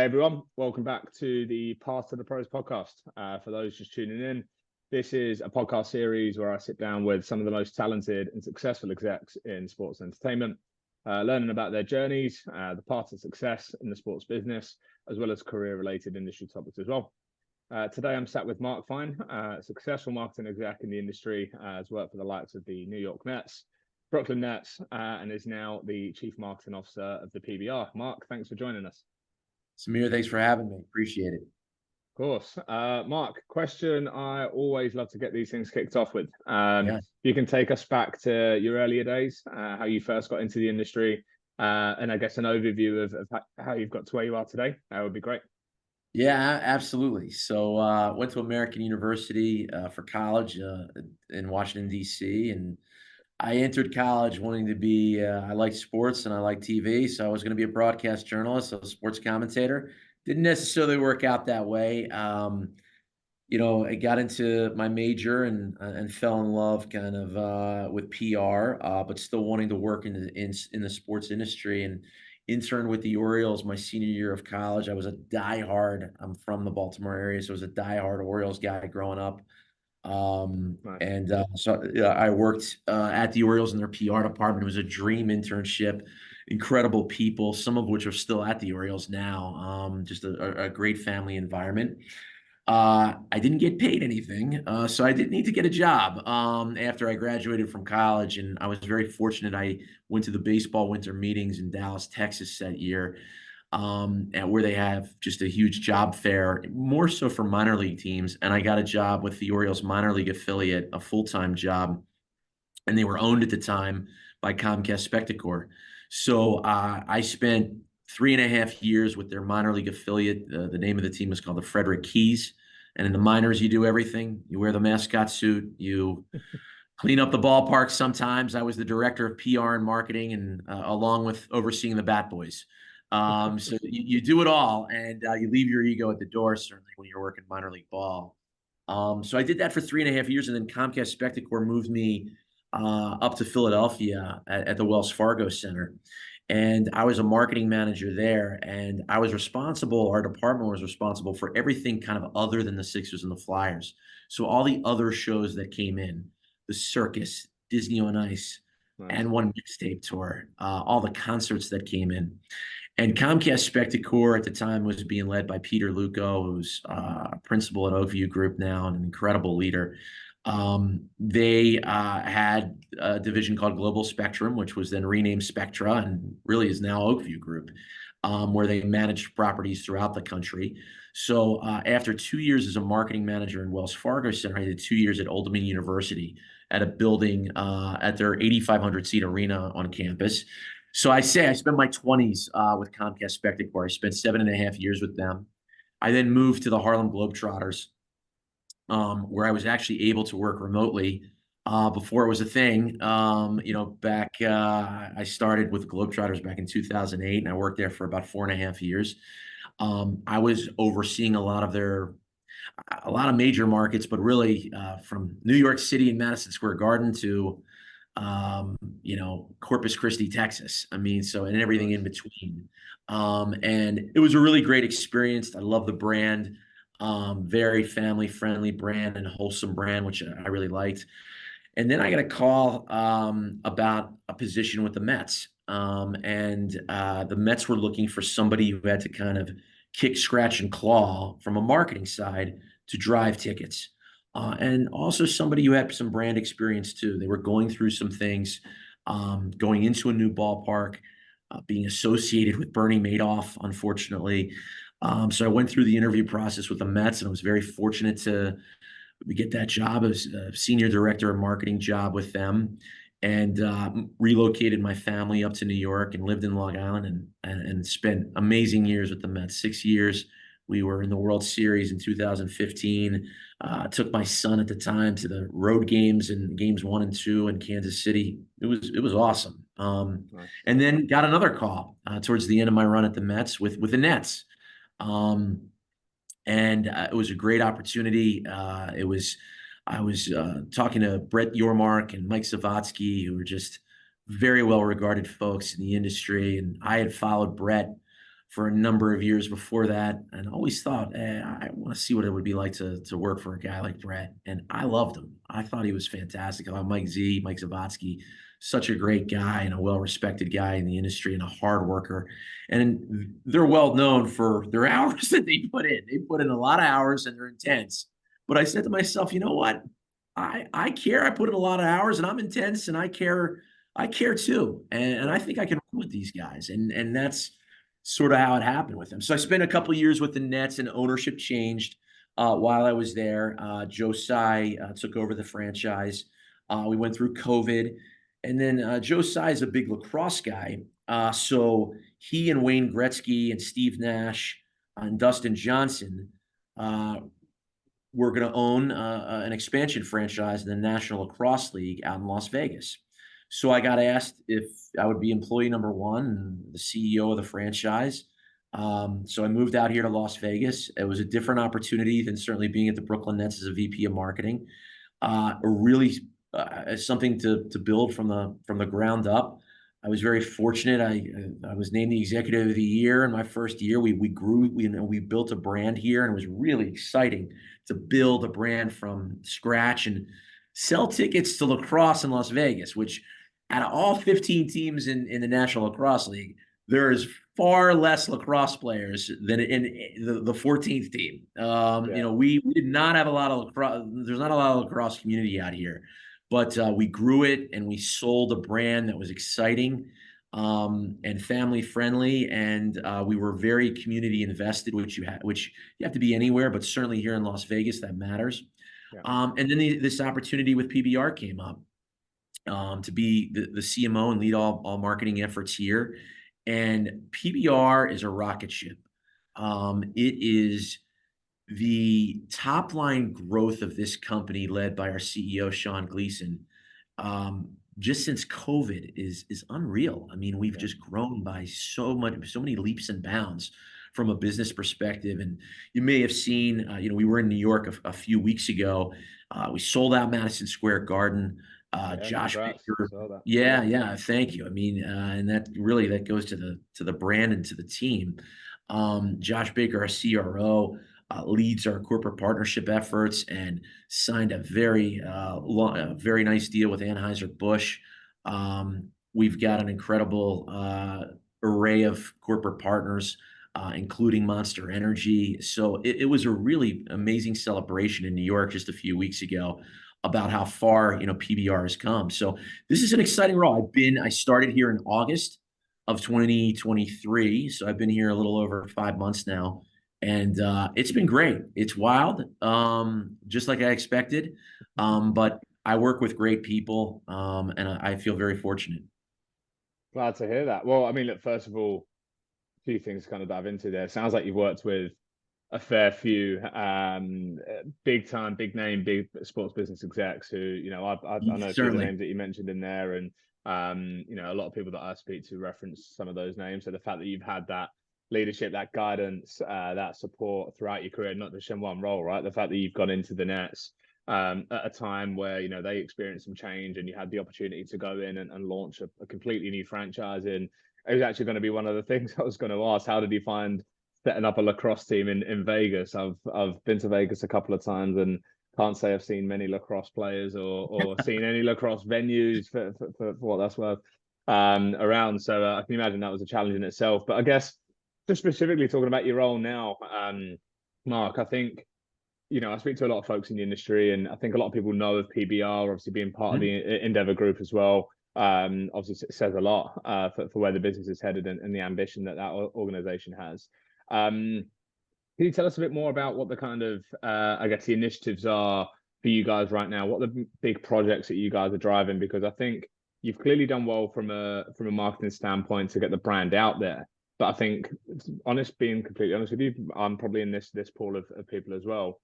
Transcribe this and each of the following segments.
Hey everyone, welcome back to the Path to the Pros podcast. For those just tuning in, this is a podcast series where I sit down with some of the most talented and successful execs in sports entertainment, learning about their journeys, the path to success in the sports business, as well as career-related industry topics as well. Today I'm sat with Mark Fine, a successful marketing exec in the industry, has worked for the likes of the New York Nets, Brooklyn Nets, and is now the Chief Marketing Officer of the PBR. Mark, thanks for joining us. Samir, thanks for having me. Appreciate it. Of course. Mark, question I always love to get these things kicked off with. You can take us back to your earlier days, how you first got into the industry, and I guess an overview of how you've got to where you are today. That would be great. Yeah, absolutely. So went to American University for college in Washington, D.C., and I entered college wanting to be, I liked sports and I liked TV, so I was going to be a broadcast journalist, a sports commentator. Didn't necessarily work out that way. I got into my major and fell in love kind of with PR, but still wanting to work in the sports industry, and interned with the Orioles my senior year of college. I was a diehard, I'm from the Baltimore area, so I was a diehard Orioles guy growing up. Nice. I worked at the Orioles in their PR department. It was a dream internship, incredible people, some of which are still at the Orioles now. Just a great family environment. I didn't get paid anything, so I didn't need to get a job after I graduated from college, and I was very fortunate. I went to the baseball winter meetings in Dallas, Texas that year, and where they have just a huge job fair, more so for minor league teams. And I got a job with the Orioles minor league affiliate, a full-time job, and they were owned at the time by Comcast Spectacor. So I spent 3.5 years with their minor league affiliate. The name of the team is called the Frederick Keys. And in the minors, you do everything. You wear the mascot suit. You clean up the ballpark sometimes. I was the director of PR and marketing, and along with overseeing the bat boys. So you do it all, and you leave your ego at the door, certainly, when you're working minor league ball. So I did that for 3.5 years, and then Comcast Spectacor moved me up to Philadelphia at the Wells Fargo Center. And I was a marketing manager there, and our department was responsible for everything kind of other than the Sixers and the Flyers. So all the other shows that came in, the circus, Disney on Ice, and one mixtape tour, all the concerts that came in. And Comcast Spectacor at the time was being led by Peter Luco, who's a principal at Oakview Group now and an incredible leader. They had a division called Global Spectrum, which was then renamed Spectra and really is now Oakview Group, where they managed properties throughout the country. So after 2 years as a marketing manager in Wells Fargo Center, I did 2 years at Old Dominion University at a building at their 8,500 seat arena on campus. So I spent my 20s with Comcast Spectacor. I spent 7.5 years with them. I then moved to the Harlem Globetrotters, where I was actually able to work remotely before it was a thing. I started with the Globetrotters back in 2008, and I worked there for about 4.5 years. I was overseeing a lot of major markets, but really from New York City and Madison Square Garden to Corpus Christi, Texas. And everything in between. And it was a really great experience. I love the brand. Very family-friendly brand and wholesome brand, which I really liked. And then I got a call about a position with the Mets. The Mets were looking for somebody who had to kind of kick, scratch, and claw from a marketing side to drive tickets. And also somebody who had some brand experience too. They were going through some things, going into a new ballpark, being associated with Bernie Madoff, unfortunately. So I went through the interview process with the Mets, and I was very fortunate to get that job as a senior director of marketing job with them, and relocated my family up to New York and lived in Long Island and spent amazing years with the Mets. 6 years. We were in the World Series in 2015. Took my son at the time to the road games and games 1 and 2 in Kansas City. It was awesome. Nice. And then got another call towards the end of my run at the Mets with the Nets. It was a great opportunity. I was talking to Brett Yormark and Mike Savatsky, who were just very well regarded folks in the industry. And I had followed Brett for a number of years before that, and always thought, I want to see what it would be like to work for a guy like Brett. And I loved him. I thought he was fantastic. I love Mike Zavatsky, such a great guy and a well-respected guy in the industry and a hard worker. And they're well known for their hours that they put in. They put in a lot of hours and they're intense. But I said to myself, you know what? I care. I put in a lot of hours and I'm intense and I care. I care too. And I think I can work with these guys. And that's sort of how it happened with them. So I spent a couple of years with the Nets and ownership changed while I was there. Joe Tsai took over the franchise. We went through COVID. And then Joe Tsai is a big lacrosse guy. So he and Wayne Gretzky and Steve Nash and Dustin Johnson were going to own an expansion franchise in the National Lacrosse League out in Las Vegas. So I got asked if I would be employee number one and the CEO of the franchise. So I moved out here to Las Vegas. It was a different opportunity than certainly being at the Brooklyn Nets as a VP of marketing. Really something to build from the ground up. I was very fortunate. I was named the executive of the year in my first year. We grew, we built a brand here, and it was really exciting to build a brand from scratch and sell tickets to lacrosse in Las Vegas, which out of all 15 teams in the National Lacrosse League, there is far less lacrosse players than in the 14th team. We did not have a lot of lacrosse. There's not a lot of lacrosse community out here, but we grew it and we sold a brand that was exciting and family friendly, and we were very community invested, which you have to be anywhere, but certainly here in Las Vegas that matters. Yeah. And then this opportunity with PBR came up to be the CMO and lead all marketing efforts here. And PBR is a rocket ship. It is the top line growth of this company led by our CEO, Sean Gleason, just since COVID is unreal. I mean, we've just grown by so many leaps and bounds from a business perspective. And you may have seen, we were in New York a few weeks ago. We sold out Madison Square Garden. Josh Baker. Yeah. Thank you. I mean, and that goes to the brand and to the team. Josh Baker, our CRO, leads our corporate partnership efforts and signed a very nice deal with Anheuser-Busch. We've got an incredible array of corporate partners, including Monster Energy. So it was a really amazing celebration in New York just a few weeks ago about how far PBR has come. So this is an exciting role. I started here in August of 2023, so I've been here a little over 5 months now, and it's been great. It's wild, just like I expected, but I work with great people, and I feel very fortunate. Glad to hear that. Well, I mean, look, first of all, a few things to kind of dive into there. Sounds like you've worked with a fair few big time, big name, big sports business execs who, I know a few of the names that you mentioned in there, and a lot of people that I speak to reference some of those names. So the fact that you've had that leadership, that guidance, that support throughout your career, not just in one role, right? The fact that you've gone into the Nets at a time where they experienced some change, and you had the opportunity to go in and launch a completely new franchise. And it was actually going to be one of the things I was going to ask. How did you find setting up a lacrosse team in Vegas? I've been to Vegas a couple of times and can't say I've seen many lacrosse players or seen any lacrosse venues for what that's worth around. So I can imagine that was a challenge in itself. But I guess just specifically talking about your role now, Mark, I think, I speak to a lot of folks in the industry, and I think a lot of people know of PBR, obviously being part of the Endeavor Group as well. Obviously it says a lot for where the business is headed and the ambition that organization has. Can you tell us a bit more about what the kind of, I guess, the initiatives are for you guys right now? What the big projects that you guys are driving? Because I think you've clearly done well from a marketing standpoint to get the brand out there. But I think, being completely honest with you, I'm probably in this pool of people as well.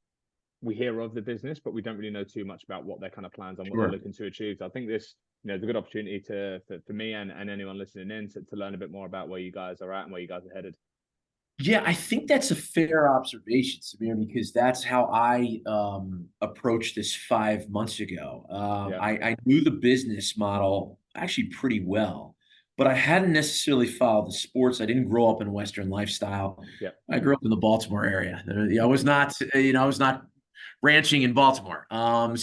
We hear of the business, but we don't really know too much about what their kind of plans and what they're looking to achieve. So I think this, is a good opportunity for me and anyone listening in to learn a bit more about where you guys are at and where you guys are headed. Yeah, I think that's a fair observation, Samir, because that's how I approached this 5 months ago. I knew the business model actually pretty well. but I hadn't necessarily followed the sports. I didn't grow up in Western lifestyle. Yeah. I grew up in the Baltimore area. I was not, I was not ranching in Baltimore. Uh,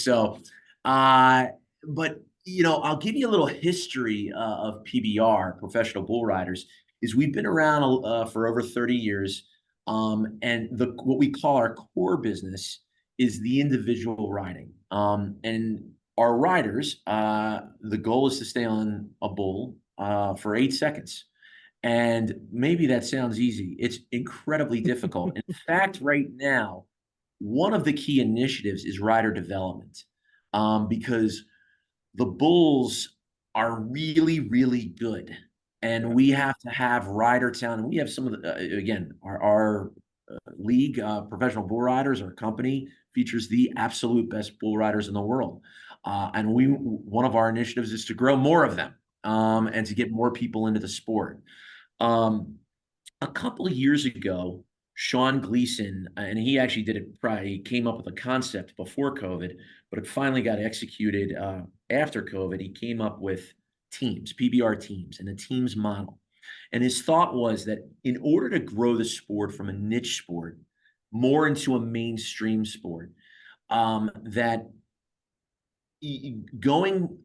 but I'll give you a little history of PBR, Professional Bull Riders. Is we've been around for over 30 years, and what we call our core business is the individual riding. And our riders, the goal is to stay on a bull for 8 seconds. And maybe that sounds easy. It's incredibly difficult. In fact, right now, one of the key initiatives is rider development, because the bulls are really, really good. And Yeah. we have to have rider talent. And we have some of the, again, our league, Professional Bull Riders, our company features the absolute best bull riders in the world. And one of our initiatives is to grow more of them, and to get more people into the sport. Um, a couple of years ago, Sean Gleason, and he actually did it, probably came up with a concept before COVID, but it finally got executed after COVID. He came up with teams, PBR teams, and a teams model. And his thought was that in order to grow the sport from a niche sport more into a mainstream sport, that going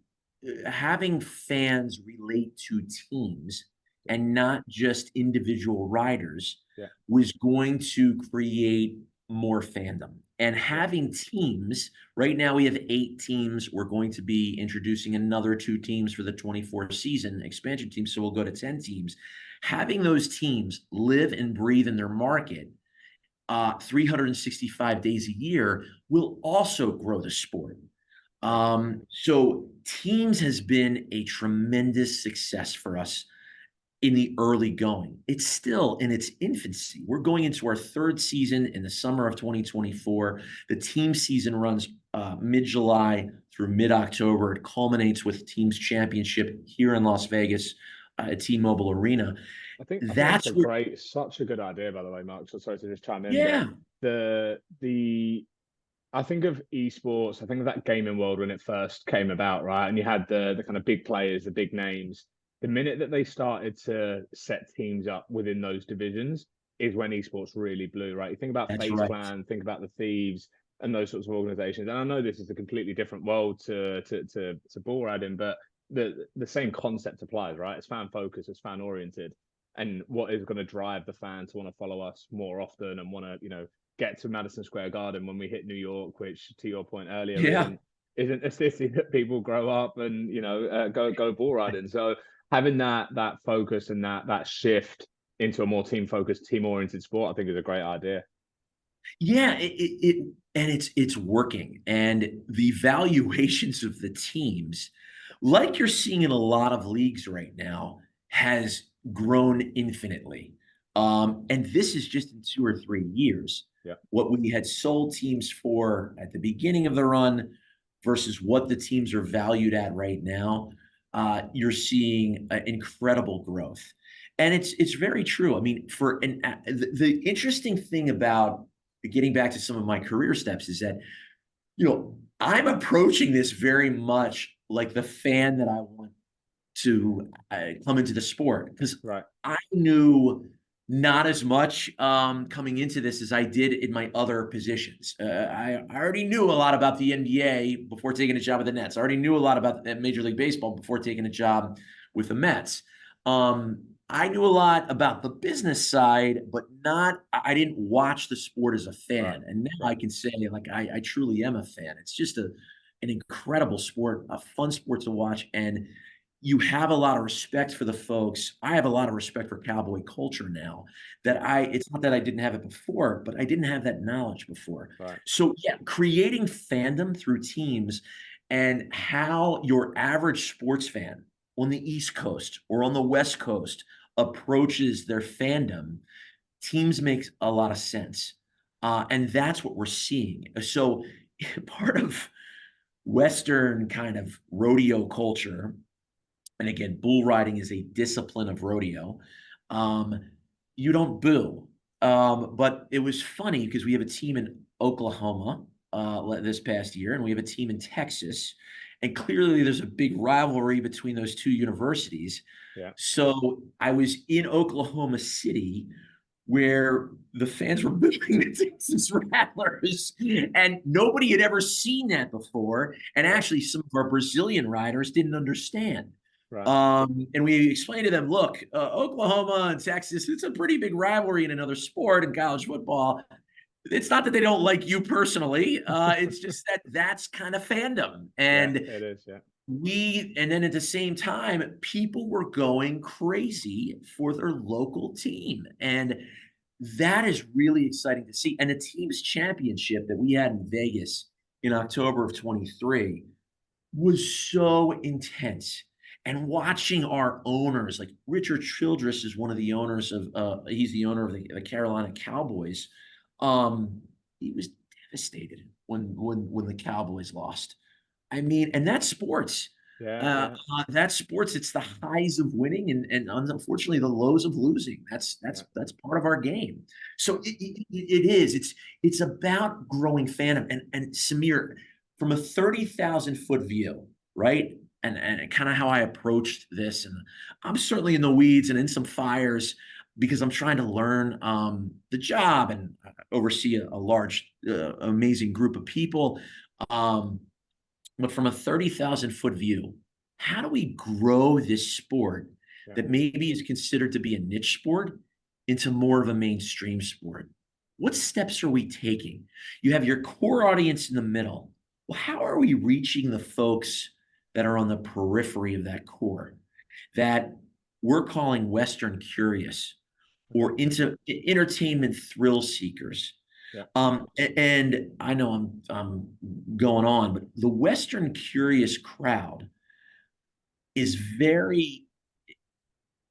having fans relate to teams and not just individual riders Yeah. was going to create more fandom. And Yeah. having teams, right now we have 8 teams. We're going to be introducing another 2 teams for the 24 season expansion team. So we'll go to 10 teams. Having those teams live and breathe in their market 365 days a year will also grow the sport. Yeah. So teams has been a tremendous success for us in the early going. It's still in its infancy. We're going into our 3rd season in the summer of 2024. The team season runs mid-July through mid-October. It culminates with teams championship here in Las Vegas at T-Mobile Arena. I think that's That's a where, great, such a good idea, by the way, Mark. So sorry to just chime in, but yeah, the I think of esports, I think of that gaming world when it first came about, right? And you had the kind of big players, the big names. The minute that they started to set teams up within those divisions is when esports really blew, right? You think about that's FaZe right. Clan, think about the Thieves and those sorts of organizations. And I know this is a completely different world to bull riding, but the same concept applies, right? It's fan focused, it's fan oriented. And what is going to drive the fan to want to follow us more often and want to, get to Madison Square Garden when we hit New York, which, to your point earlier, Yeah. isn't a city that people grow up and go bull riding. So having that focus and that shift into a more team focused, team oriented sport, I think is a great idea. Yeah, and it's working. And the valuations of the teams, like you're seeing in a lot of leagues right now, has grown infinitely. And this is just in 2 or 3 years. Yeah, What we had sold teams for at the beginning of the run versus what the teams are valued at right now, you're seeing incredible growth. And it's very true. I mean, the interesting thing about getting back to some of my career steps is that, I'm approaching this very much like the fan that I want to come into the sport, because right. I knew not as much coming into this as I did in my other positions. I already knew a lot about the NBA before taking a job at the Nets. I already knew a lot about Major League Baseball before taking a job with the Mets. I knew a lot about the business side, but I didn't watch the sport as a Right. fan. And now I Right. can say, like, I truly am a fan. It's just an incredible sport, a fun sport to watch. And you have a lot of respect for the folks. I have a lot of respect for cowboy culture now, it's not that I didn't have it before, but I didn't have that knowledge before. Right. So yeah, creating fandom through teams and how your average sports fan on the East Coast or on the West Coast approaches their fandom, teams makes a lot of sense. And that's what we're seeing. So part of Western kind of rodeo culture, and again, bull riding is a discipline of rodeo. Um, you don't boo. But it was funny because we have a team in Oklahoma this past year, and we have a team in Texas. And clearly there's a big rivalry between those two universities. Yeah. So I was in Oklahoma City where the fans were booing the Texas Rattlers, and nobody had ever seen that before. And Right. actually, some of our Brazilian riders didn't understand. Right. And we explained to them, look, Oklahoma and Texas, it's a pretty big rivalry in another sport in college football. It's not that they don't like you personally. It's just that that's kind of fandom. Yeah, And it is. Yeah. and then at the same time, people were going crazy for their local team. And that is really exciting to see. And the team's championship that we had in Vegas in October of 23 was so intense. And watching our owners, like Richard Childress is one of the owners of, he's the owner of the Carolina Cowboys. He was devastated when the Cowboys lost. I mean, and that's sports. Yeah. Uh, Yeah. that's sports. It's the highs of winning and unfortunately the lows of losing. Yeah. That's part of our game. So it is. It's about growing fandom. And Samir, from a 30,000-foot view, right? And kind of how I approached this, and I'm certainly in the weeds and in some fires because I'm trying to learn the job and oversee a large, amazing group of people. Um, but from a 30,000-foot view, how do we grow this sport Yeah. that maybe is considered to be a niche sport into more of a mainstream sport? What steps are we taking? You have your core audience in the middle. Well, how are we reaching the folks that are on the periphery of that core that we're calling Western curious Okay. or into entertainment thrill seekers? Yeah. And I know I'm going on, but the Western curious crowd is very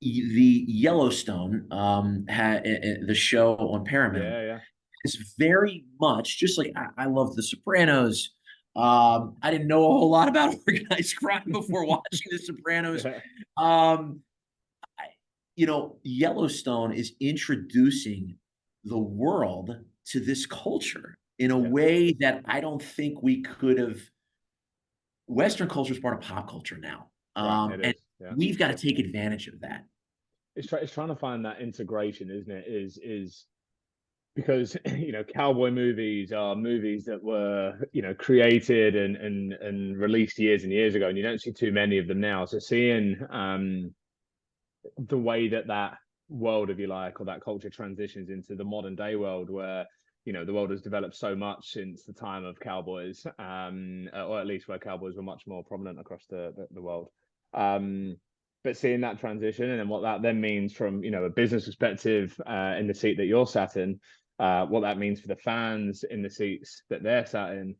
the Yellowstone the show on Paramount Yeah. Yeah. is very much just like I love The Sopranos. I didn't know a whole lot about organized crime before watching The Sopranos. Yeah. Um, Yellowstone is introducing the world to this culture in a Yeah. way that I don't think we could have. Western culture is part of pop culture now. Right. It And is. Yeah. we've got to take advantage of that. It's trying to find that integration, isn't it? Is because cowboy movies are movies that were created and released years and years ago, and you don't see too many of them now. So seeing the way that world, if you like, or that culture transitions into the modern day world where the world has developed so much since the time of cowboys, or at least where cowboys were much more prominent across the world. But seeing that transition and then what that then means from a business perspective, in the seat that you're sat in, what that means for the fans in the seats that they're sat in,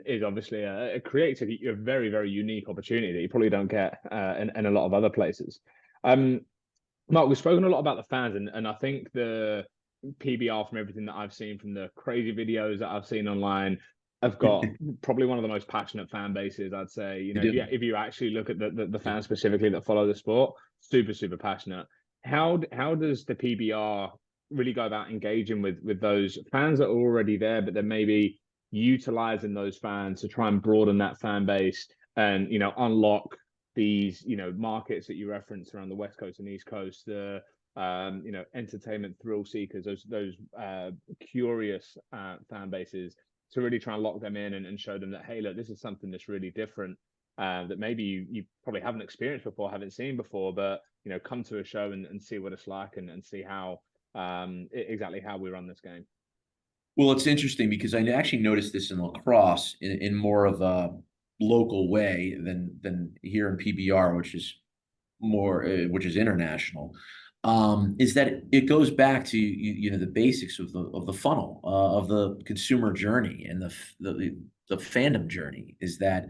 is obviously it creates a very, very unique opportunity that you probably don't get in a lot of other places. Mark, we've spoken a lot about the fans, and I think the PBR, from everything that I've seen, from the crazy videos that I've seen online, have got probably one of the most passionate fan bases, I'd say. You If you actually look at the fans specifically that follow the sport, super, super passionate. How does the PBR really go about engaging with those fans that are already there, but then maybe utilizing those fans to try and broaden that fan base and unlock these markets that you reference around the West Coast and East Coast, the entertainment thrill seekers, those curious fan bases, to really try and lock them in and show them that, hey, look, this is something that's really different, that maybe you probably haven't experienced before, haven't seen before, but come to a show and see what it's like, and see how exactly how we run this game. Well, it's interesting because I actually noticed this in lacrosse in more of a local way than here in PBR, which is more which is international. Is that it goes back to the basics of the funnel of the consumer journey and the fandom journey, is that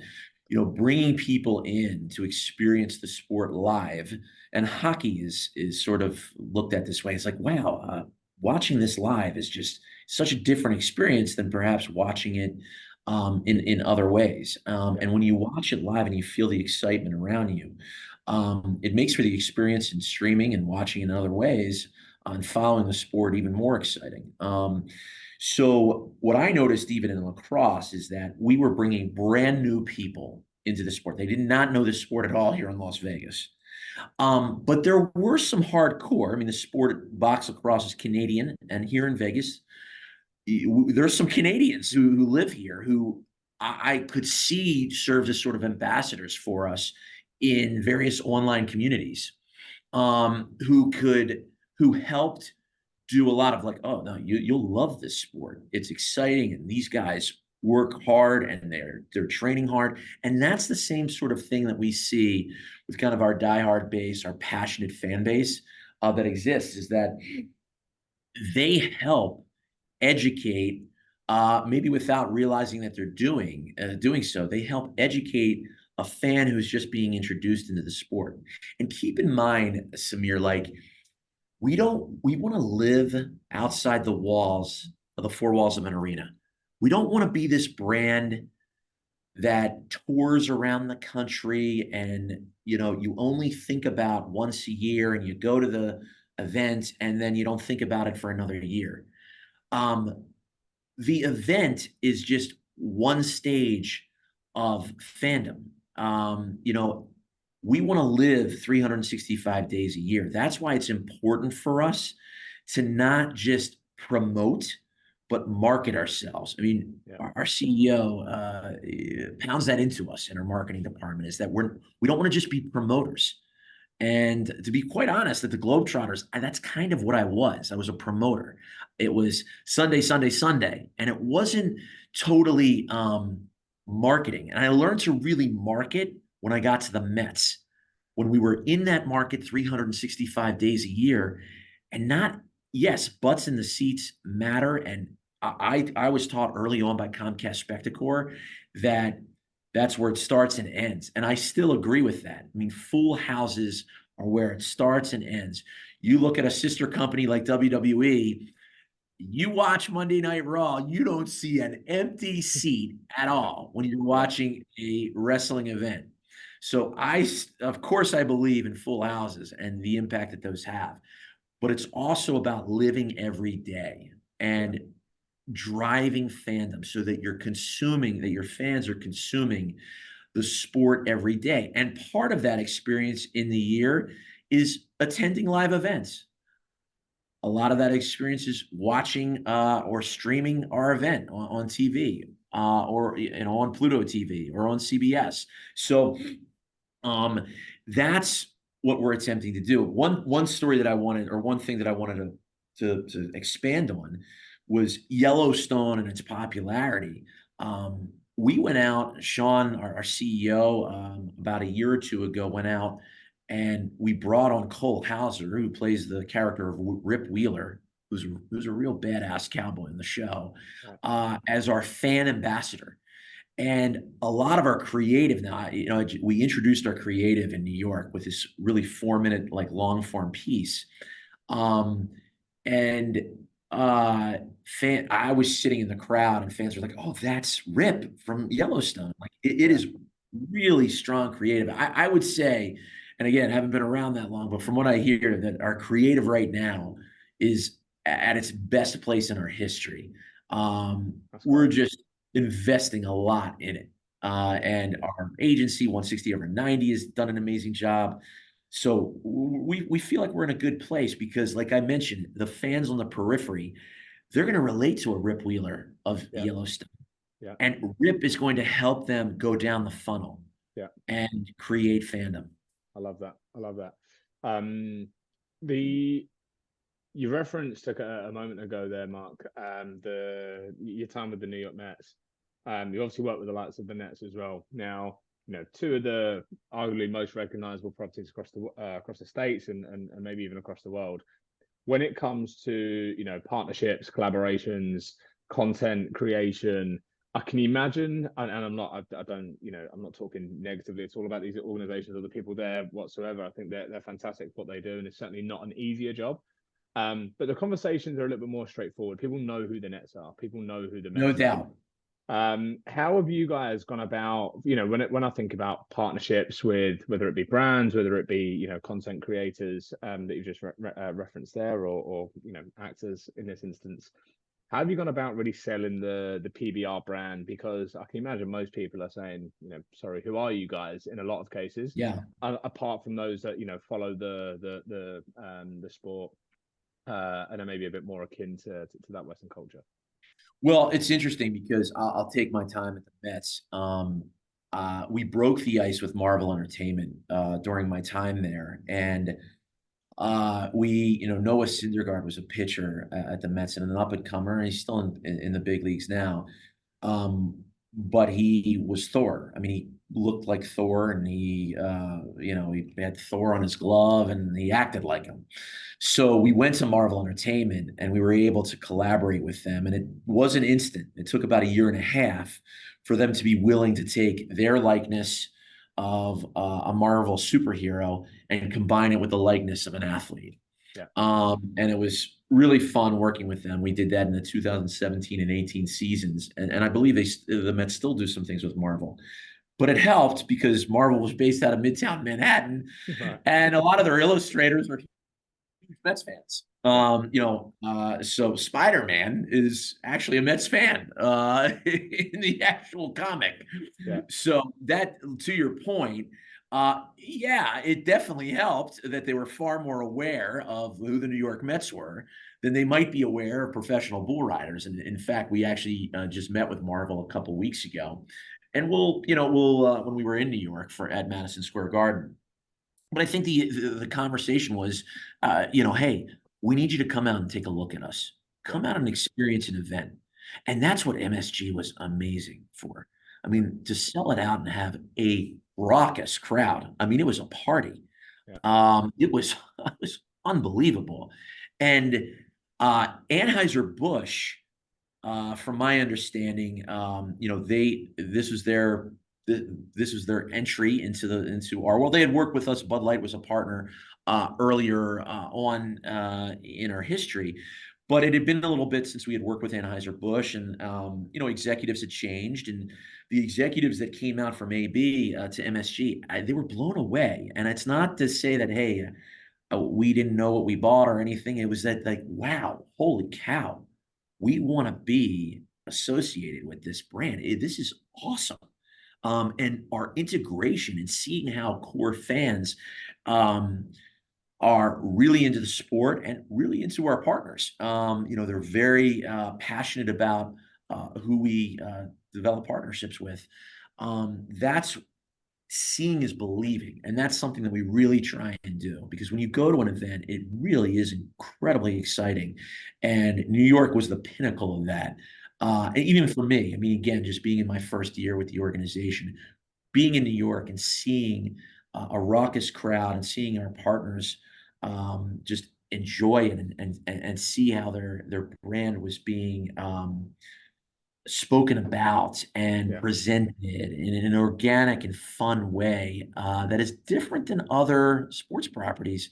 bringing people in to experience the sport live. And hockey is sort of looked at this way. It's like, wow, watching this live is just such a different experience than perhaps watching it in other ways. Yeah. And when you watch it live and you feel the excitement around you, it makes for the experience in streaming and watching in other ways and following the sport even more exciting. So what I noticed even in lacrosse is that we were bringing brand new people into the sport. They did not know the sport at all here in Las Vegas. But there were some hardcore. I mean, the sport box lacrosse is Canadian, and here in Vegas, there's some Canadians who live here who I could see served as sort of ambassadors for us in various online communities, who helped do a lot of like, oh no, you'll love this sport. It's exciting, and these guys work hard and they're training hard. And that's the same sort of thing that we see with kind of our diehard base, our passionate fan base that exists, is that they help educate, maybe without realizing that they're doing so. They help educate a fan who's just being introduced into the sport. And keep in mind, Samir, like we want to live outside the walls of the four walls of an arena. We don't want to be this brand that tours around the country and you only think about once a year and you go to the event and then you don't think about it for another year. The event is just one stage of fandom. We want to live 365 days a year. That's why it's important for us to not just promote, but market ourselves. I mean, our CEO pounds that into us in our marketing department, is that we don't want to just be promoters. And to be quite honest, at the Globetrotters, that's kind of what I was. I was a promoter. It was Sunday, Sunday, Sunday. And it wasn't totally marketing. And I learned to really market when I got to the Mets, when we were in that market 365 days a year. And not, yes, butts in the seats matter. And I was taught early on by Comcast Spectacor that that's where it starts and ends. And I still agree with that. I mean, full houses are where it starts and ends. You look at a sister company like WWE, you watch Monday Night Raw, you don't see an empty seat at all when you're watching a wrestling event. So of course, I believe in full houses and the impact that those have. But it's also about living every day and driving fandom so that your fans are consuming the sport every day. And part of that experience in the year is attending live events. A lot of that experience is watching or streaming our event on TV, or on Pluto TV or on CBS. So that's what we're attempting to do. One story that I wanted, or one thing that I wanted to expand on, was Yellowstone and its popularity. We went out, Sean, our CEO, about a year or two ago, went out and we brought on Cole Hauser, who plays the character of Rip Wheeler, who's a real badass cowboy in the show, as our fan ambassador. And a lot of our creative now, we introduced our creative in New York with this really 4-minute, like long form piece. I was sitting in the crowd and fans were like, "Oh, that's Rip from Yellowstone." Like it is really strong creative. I would say, and again, I haven't been around that long, but from what I hear, that our creative right now is at its best place in our history. We're just investing a lot in it. And our agency, 160/90, has done an amazing job. So we feel like we're in a good place because, like I mentioned, the fans on the periphery, they're going to relate to a Rip Wheeler of Yellowstone. Yeah. And Rip is going to help them go down the funnel and create fandom. I love that. I love that. You referenced a moment ago there, Mark, your time with the New York Mets. You obviously worked with the likes of the Nets as well. Now, two of the arguably most recognizable properties across the states and maybe even across the world. When it comes to partnerships, collaborations, content creation, I can imagine, and I'm not talking negatively at all about these organizations or the people there whatsoever. I think they're fantastic at what they do, and it's certainly not an easier job. But the conversations are a little bit more straightforward. People know who the Nets are. People know who the Mets are. No doubt. How have you guys gone about, when I think about partnerships with, whether it be brands, whether it be, content creators that you just referenced there, or actors in this instance, How have you gone about really selling the PBR brand? Because I can imagine most people are saying, sorry, who are you guys? In a lot of cases, Yeah. apart from those that follow the sport, and are maybe a bit more akin to that Western culture. Well, it's interesting because I'll take my time at the Mets. We broke the ice with Marvel Entertainment during my time there, and Noah Syndergaard was a pitcher at the Mets and an up and comer, and he's still in the big leagues now. But he was Thor. I mean, he looked like Thor, and he had Thor on his glove, and he acted like him. So we went to Marvel Entertainment, and we were able to collaborate with them, and it wasn't instant. It took about a year and a half for them to be willing to take their likeness of a Marvel superhero and combine it with the likeness of an athlete. Yeah. And it was really fun working with them. We did that in the 2017 and 18 seasons. And I believe the Mets still do some things with Marvel. But it helped because Marvel was based out of Midtown Manhattan. Right. And a lot of their illustrators were Mets fans. So Spider-Man is actually a Mets fan in the actual comic. Yeah. So that, to your point, yeah, it definitely helped that they were far more aware of who the New York Mets were than they might be aware of professional bull riders. And in fact, we actually just met with Marvel a couple weeks ago, and we'll when we were in New York at Madison Square Garden. But I think the conversation was, hey, we need you to come out and take a look at us. Come out and experience an event. And that's what MSG was amazing for. I mean, to sell it out and have a raucous crowd. I mean, it was a party. Yeah. It was it was unbelievable. And Anheuser-Busch, from my understanding, this was their entry into our world. They had worked with us. Bud Light was a partner earlier on in our history, but it had been a little bit since we had worked with Anheuser-Busch, and executives had changed, and the executives that came out from AB to MSG, they were blown away. And it's not to say that, hey, we didn't know what we bought or anything. It was that, like, wow, holy cow, we want to be associated with this brand. This is awesome. And our integration and seeing how core fans are really into the sport and really into our partners. They're very passionate about who we develop partnerships with. That's seeing is believing. And that's something that we really try and do, because when you go to an event, it really is incredibly exciting. And New York was the pinnacle of that. And even for me, I mean, again, just being in my first year with the organization, being in New York and seeing a raucous crowd and seeing our partners just enjoy it and see how their brand was being spoken about and presented in an organic and fun way that is different than other sports properties.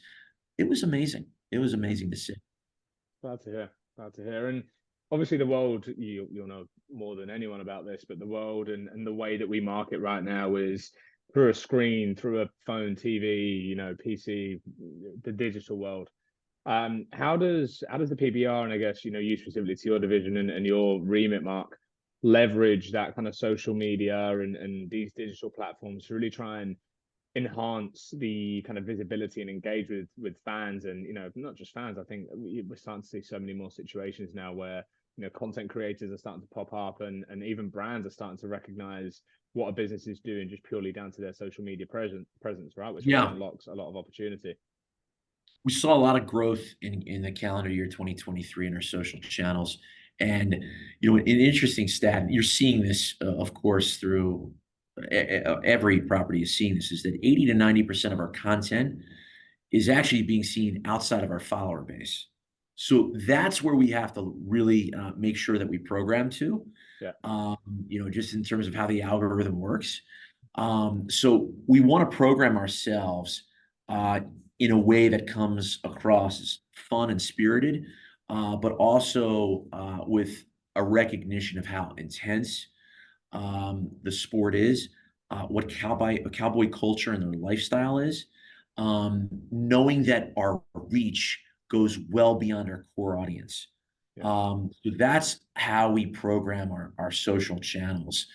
It was amazing. It was amazing to see. Glad to hear. Glad to hear. And obviously, the world, you'll know more than anyone about this, but the world and the way that we market right now is through a screen, through a phone, TV, PC, the digital world. How does the PBR, and I guess you specifically to your division and your remit, Mark, leverage that kind of social media and these digital platforms to really try and enhance the kind of visibility and engage with fans, and not just fans. I think we're starting to see so many more situations now where content creators are starting to pop up, and even brands are starting to recognize what a business is doing just purely down to their social media presence, right? Which Yeah. unlocks a lot of opportunity. We saw a lot of growth in the calendar year 2023 in our social channels. And, an interesting stat, you're seeing this, of course, through every property is seeing this, is that 80 to 90% of our content is actually being seen outside of our follower base. So that's where we have to really make sure that we program to, just in terms of how the algorithm works. So we want to program ourselves in a way that comes across as fun and spirited, but also with a recognition of how intense the sport is, what cowboy culture and their lifestyle is, knowing that our reach goes well beyond our core audience. So that's how we program our social channels.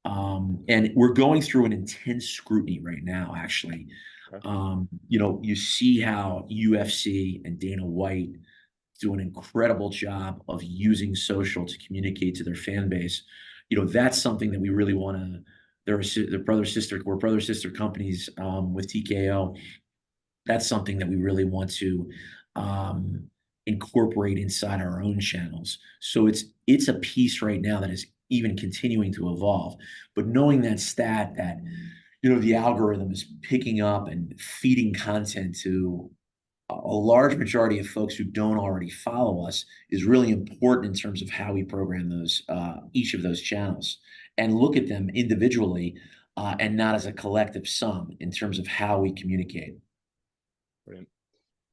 And we're going through an intense scrutiny right now, actually. Okay. You see how UFC and Dana White do an incredible job of using social to communicate to their fan base. That's something that we really want to. We're brother sister companies with TKO. That's something that we really want to incorporate inside our own channels. So it's a piece right now that is even continuing to evolve. But knowing that stat that the algorithm is picking up and feeding content to a large majority of folks who don't already follow us is really important in terms of how we program those each of those channels and look at them individually and not as a collective sum in terms of how we communicate. Brilliant.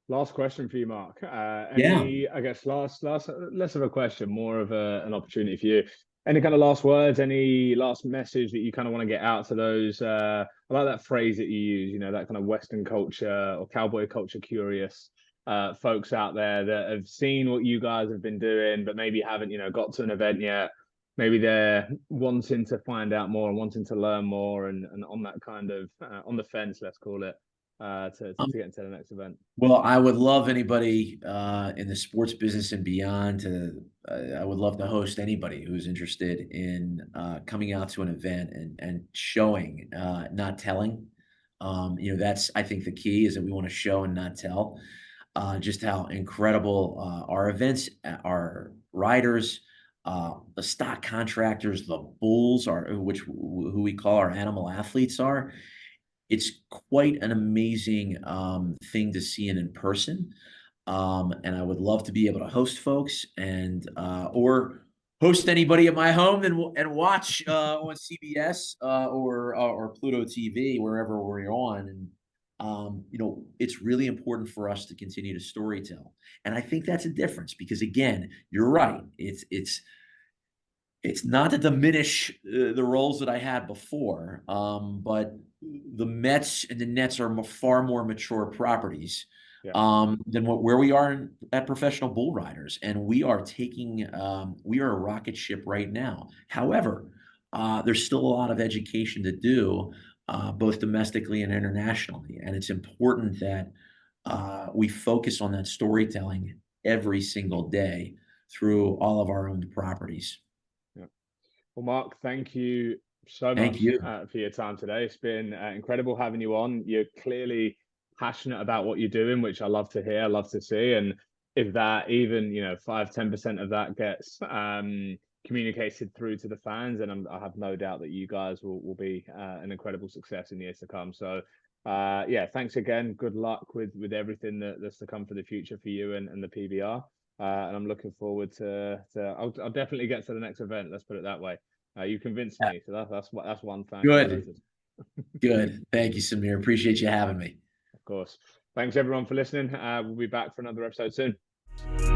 Last question for you, Mark. Yeah. I guess last less of a question, more of an opportunity for you. Any kind of last words, any last message that you kind of want to get out to those? I like that phrase that you use, that kind of Western culture or cowboy culture curious folks out there that have seen what you guys have been doing, but maybe haven't, got to an event yet. Maybe they're wanting to find out more and wanting to learn more and on that kind of on the fence, let's call it, to get into the next event. Well, I would love anybody in the sports business and beyond to. I would love to host anybody who's interested in coming out to an event and showing, not telling. That's I think the key is that we want to show and not tell. Just how incredible our events, our riders, the stock contractors, the bulls are, who we call our animal athletes are. It's quite an amazing thing to see in person. And I would love to be able to host folks and or host anybody at my home and watch on CBS or Pluto TV, wherever we're on. And it's really important for us to continue to storytell. And I think that's a difference because again, you're right. It's not to diminish the roles that I had before, but the Mets and the Nets are far more mature properties than where we are at professional bull riders, and we are we are a rocket ship right now. However, there's still a lot of education to do, both domestically and internationally, and it's important that we focus on that storytelling every single day through all of our own properties. Well, Mark, thank you so Thank much you. for your time today. It's been incredible having you on. You're clearly passionate about what you're doing, which I love to hear, I love to see. And if that even, 5-10% of that gets communicated through to the fans, and I have no doubt that you guys will be an incredible success in years to come. So, yeah, thanks again. Good luck with everything that's to come for the future for you and the PBR. And I'm looking forward to I'll definitely get to the next event. Let's put it that way. You convinced me, so that's one thing. Good. Good. Thank you, Samir. Appreciate you having me. Of course. Thanks everyone for listening. We'll be back for another episode soon.